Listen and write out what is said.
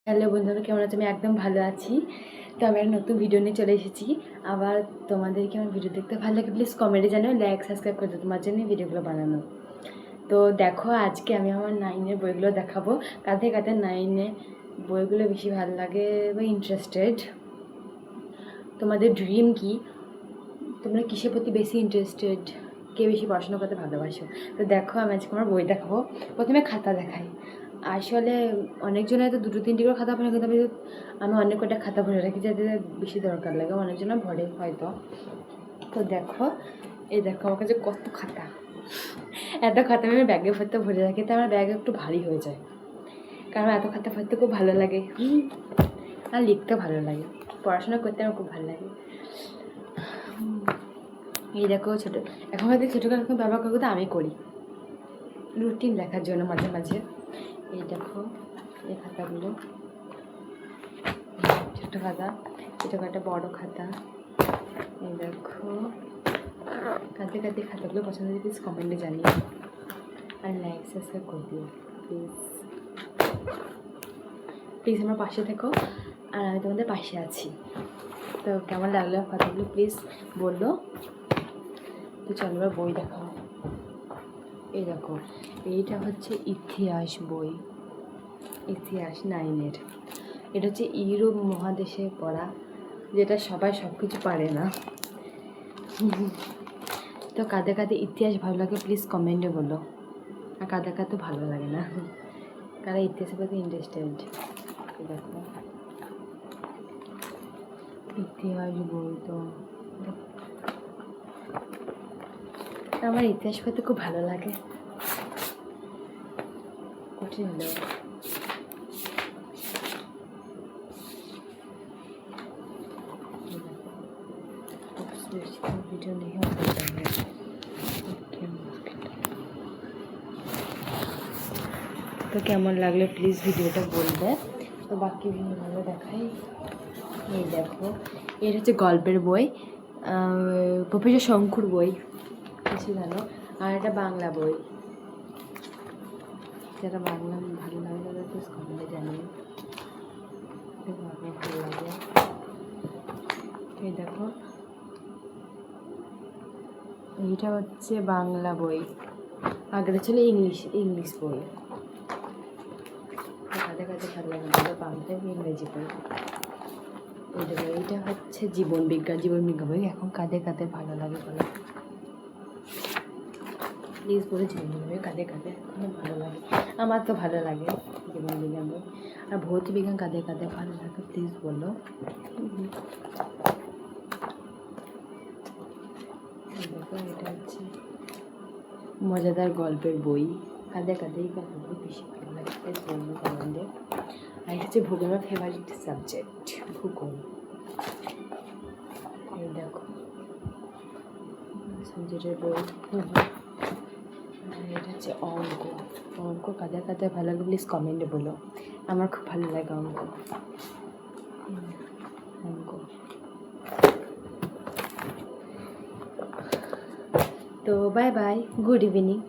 Hello বন্ধুরা, কেমন আছো? আমি একদম ভালো আছি। তো আমি একটা নতুন ভিডিও নিয়ে চলে এসেছি। আবার তোমাদেরকে আমার ভিডিও দেখতে ভালো লাগে, প্লিজ কমেন্টে জানাও, লাইক সাবস্ক্রাইব করে দাও, তোমার জন্য ভিডিওগুলো বানানো। তো দেখো, আজকে আমি আমার 9-এর বইগুলো দেখাবো। কাঁধে কাঁধে 9-এ বইগুলো বেশি ভালো লাগে বা ইন্টারেস্টেড। তোমাদের ড্রিম কি? তোমরা কিসের প্রতি বেশি ইন্টারেস্টেড? কে বেশি পড়াশোনা করতে ভালোবাসো? তো দেখো, আমি আজকে আমার বই দেখাবো। প্রথমে খাতা দেখাই। আসলে অনেকজনের তো 2-3টি করে খাতা ভরে, কিন্তু আমি অনেক কটা খাতা ভরে রাখি যাতে বেশি দরকার লাগে, অনেকজনের ভরে হয়তো। তো দেখো, এই দেখো আমার কাছে কত খাতা। এত খাতা আমি ব্যাগে ভরতে ভরে রাখি, তো আমার ব্যাগ একটু ভারী হয়ে যায়, কারণ এত খাতা ভরতে খুব ভালো লাগে। আর লিখতে ভালো লাগে, পড়াশোনা করতে আমার খুব ভালো লাগে। এই দেখো ছোটো, এখন হয়তো ছোটোখাটো ব্যবহার করবো, তো আমি করি রুটিন লেখার জন্য মাঝে মাঝে। এই দেখো এই খাতাগুলো, ছোটো খাতা, ছোটো খাতা, বড়ো খাতা। এই দেখো, কাঁদতে কাঁদতে খাতাগুলো পছন্দ হলে প্লিজ কমেন্টে জানিও, আর লাইক সাবস্ক্রাইব করে দিও প্লিজ। প্লিজ আমার পাশে থেকো, আর আমি তোমাদের পাশে আছি। তো কেমন লাগলো কথাগুলো প্লিজ বললো। তো চলো এবার বই দেখাও। এই দেখো, এইটা হচ্ছে ইতিহাস বই, ইতিহাস 9-এর। এটা হচ্ছে ইউরোপ মহাদেশে পড়া, যেটা সবাই সব কিছু পারে না। তো কাদের কাদের ইতিহাস ভালো লাগে প্লিজ কমেন্টে বলো, আর কাদের কাদের ভালো লাগে না, কারা ইতিহাসের প্রতি ইন্টারেস্টেড। দেখো ইতিহাস বই, তো আমার ইতিহাস পড়তে খুব ভালো লাগে। কঠিন হলেও ভিডিও नहीं होता है। তো কেমন লাগলো প্লিজ ভিডিওটা বলবে। তো বাকি ভিডিওগুলো দেখাই। এই দেখো, এটা হচ্ছে গল্পের বই, প্রফেসর শঙ্কুর বই, কিছু জানো। আর এটা বাংলা বই, যারা বাংলা ভালো লাগে তারা প্লিজ কমেন্টে জানিয়ে, ভালো লাগে। এই দেখো, এইটা হচ্ছে বাংলা বই, আগেটা ছিল ইংলিশ বই। কাদের কাছে ভালো লাগে বাংলা ইংরেজি বই। এইটা হচ্ছে জীবন বিজ্ঞান বই। এখন কাদের কাদের ভালো লাগে বলো প্লিজ বলে, জীবন বিজ্ঞান বই কাদের কাদের ভালো লাগে? আমার তো ভালো লাগে জীবন বিজ্ঞান বই। আর ভৌত বিজ্ঞান কাদের কাদের ভালো লাগে প্লিজ বলো। এটা হচ্ছে মজাদার গল্পের বই, কাদের কাদের এই গল্পগুলো বেশি ভালো লাগে প্লিজ বলবো কমেন্টে। আর এটা হচ্ছে ভূগোল, আমার ফেভারিট সাবজেক্ট ভূগোল। এই দেখো সাবজেক্টের বই। এটা হচ্ছে অঙ্ক কাদের কাদের ভালো লাগে প্লিজ কমেন্টে বলো, আমার খুব ভালো লাগে অঙ্ক। তো বাই বাই, গুড ইভিনিং।